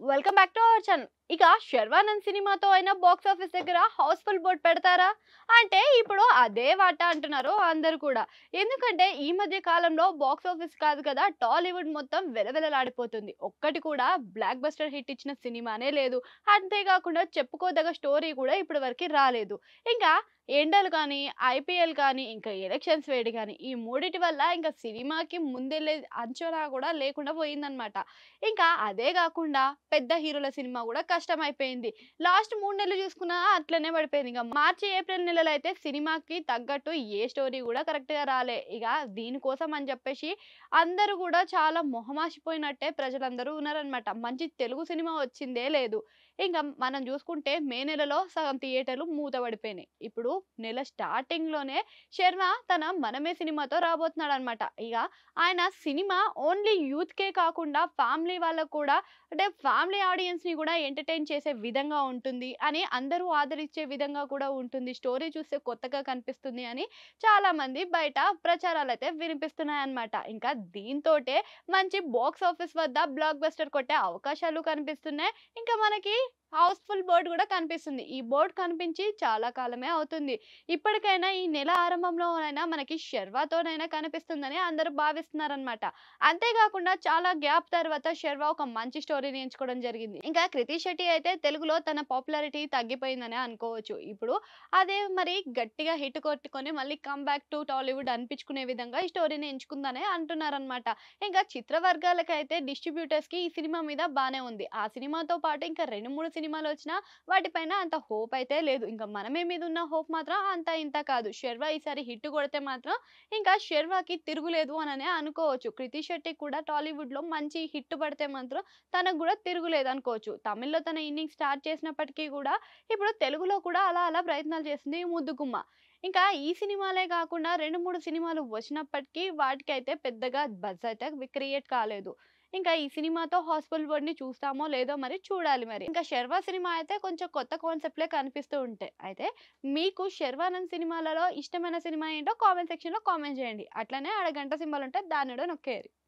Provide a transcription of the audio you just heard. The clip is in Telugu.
Welcome back to our channel. ఇక 'శర్వానంద్' సినిమాతో అయినా బాక్స్ ఆఫీస్ దగ్గర హౌస్‌ఫుల్ బోర్డ్ పెడతారా? అంటే ఇప్పుడు అదే వాటా అంటున్నారు అందరూ కూడా. ఎందుకంటే ఈ మధ్య కాలంలో బాక్స్ ఆఫీస్ కాదు కదా, టాలీవుడ్ మొత్తం వెలవెలలాడిపోతుంది. ఒక్కటి కూడా బ్లాక్ బస్టర్ హిట్ ఇచ్చిన సినిమానే లేదు. అంతేకాకుండా చెప్పుకోదగ్గ స్టోరీ కూడా ఇప్పటి వరకి రాలేదు. ఇంకా ఎండలు కానీ, ఐపీఎల్ కానీ, ఇంకా ఎలక్షన్స్ వేడి గానీ, ఈ మూడిటి వల్ల ఇంకా సినిమాకి ముందెళ్ళే అంచనా కూడా లేకుండా పోయిందనమాట. ఇంకా అదే గాకుండా పెద్ద హీరోల సినిమా గూడా కష్టమైపోయింది. లాస్ట్ 3 నెలలు జూసుకున్నా అట్లనే పడిపోయింది. ఇగ మార్చి, ఏప్రిల్ నెలలో అయితే సినిమాకి తగ్గట్టు ఏ స్టోరీ గూడా కరెక్ట్‌గా రాలే. ఇగ దీనికోసం అని జెప్పేసి అందరూ గూడా చాలా మొహమాషిపోయినట్టే ప్రజలందరూ ఉన్నారనమాట. మంచి తెలుగు సినిమా వచ్చిందే లేదు. ఇంక మనం జూసుకుంటే మే నెలలో సగం థియేటర్లు మూతబడిపోయినాయి. ఇప్పుడు నెల స్టార్టింగ్‌లోనే శర్మ తన 'మనమే' సినిమాతో రాబోతున్నాడనమాట. ఇగ ఆయన సినిమా ఓన్లీ యూత్‌కే కాకుండా ఫ్యామిలీ వాళ్ళకి కూడా, అంటే ఫ్యామిలీ ఆడియన్స్‌ని కూడా ఎంటర్‌టైన్ చేసే విధంగా ఉంటుంది అని, అందరూ ఆదరించే విధంగా కూడా ఉంటుంది. స్టోరీ చూస్తే కొత్తగా కనిపిస్తుంది అని చాలామంది బయట ప్రచారాలైతే వినిపిస్తున్నాయన్నమాట. ఇంకా దీంతోటే మంచి బాక్స్ ఆఫీస్ వద్ద బ్లాక్ బస్టర్ కొట్టే అవకాశాలు కనిపిస్తున్నాయి. ఇంకా మనకి హౌస్‌ఫుల్ బోర్డ్ కూడా కనిపిస్తుంది. ఈ బోర్డ్ కనిపించి చాలా కాలమే అవుతుంది. ఇప్పటికైనా ఈ నెల ఆరంభంలోనైనా మనకి 'శర్వా'తోనైనా కనిపిస్తుందని అందరూ భావిస్తున్నారనమాట. అంతేగాకుండా చాలా గ్యాప్ తర్వాత 'శర్వా' ఒక మంచి స్టోరీని ఎంచుకోవడం జరిగింది. ఇంకా 'కృతి శెట్టి' అయితే తెలుగులో తన పాపులారిటీ తగ్గిపోయిందనే అనుకోవచ్చు. ఇప్పుడు అదే మరి గట్టిగా హిట్ కొట్టుకొని మళ్ళీ కమ్ బ్యాక్ టు టాలీవుడ్ అనిపించుకునే విధంగా ఈ స్టోరీని ఎంచుకుందనే అంటున్నారనమాట. ఇంకా చిత్ర వర్గాలకైతే డిస్ట్రిబ్యూటర్స్‌కి ఈ సినిమా మీద బానే ఉంది. ఆ సినిమాతో పాటు ఇంకా 2, 3 సినిమాలొచ్చినా వాటిపైన అంత హోప్ అయితే లేదు. ఇంకా 'మనమే' మీద ఉన్న హోప్ మాత్రం అంత ఇంత కాదు. 'శర్వా' ఈసారి హిట్ కొడితే మాత్రం ఇంకా 'శర్వా'కి తిరుగులేదు అననే అనుకోవచ్చు. 'కృతి శెట్టి' కూడా టాలీవుడ్‌లో మంచి హిట్ పడితే మాత్రం తనకు గూడా తిరుగులేదనుకోవచ్చు. తమిళ్‌లో తన ఇన్నింగ్స్ స్టార్ట్ చేసినప్పటికీ కూడా ఇప్పుడు తెలుగులో కూడా అలా అలా ప్రయత్నాలు చేస్తుంది ఈ 'ముద్దుగుమ్మ'. ఇంకా ఈ సినిమాలే కాకుండా 2, 3 సినిమాలు వచ్చినప్పటికీ వాటికైతే పెద్దగా బజ్ అయితే క్రియేట్ కాలేదు. ఇంకా ఈ సినిమాతో హౌస్‌ఫుల్ బోర్డ్‌ని చూస్తామో లేదో మరి చూడాలి మరి. ఇంకా 'శర్వా' సినిమా అయితే కొంచెం కొత్త కాన్సెప్ట్‌లే కనిపిస్తూ ఉంటాయి. అయితే మీకు 'శర్వానంద్' సినిమాలలో ఇష్టమైన సినిమా ఏంటో కామెంట్ సెక్షన్‌లో కామెంట్ చేయండి. అట్లనే ఆడ గంట సింబల్ ఉంటే దాన్ని కూడా నొక్కేయండి.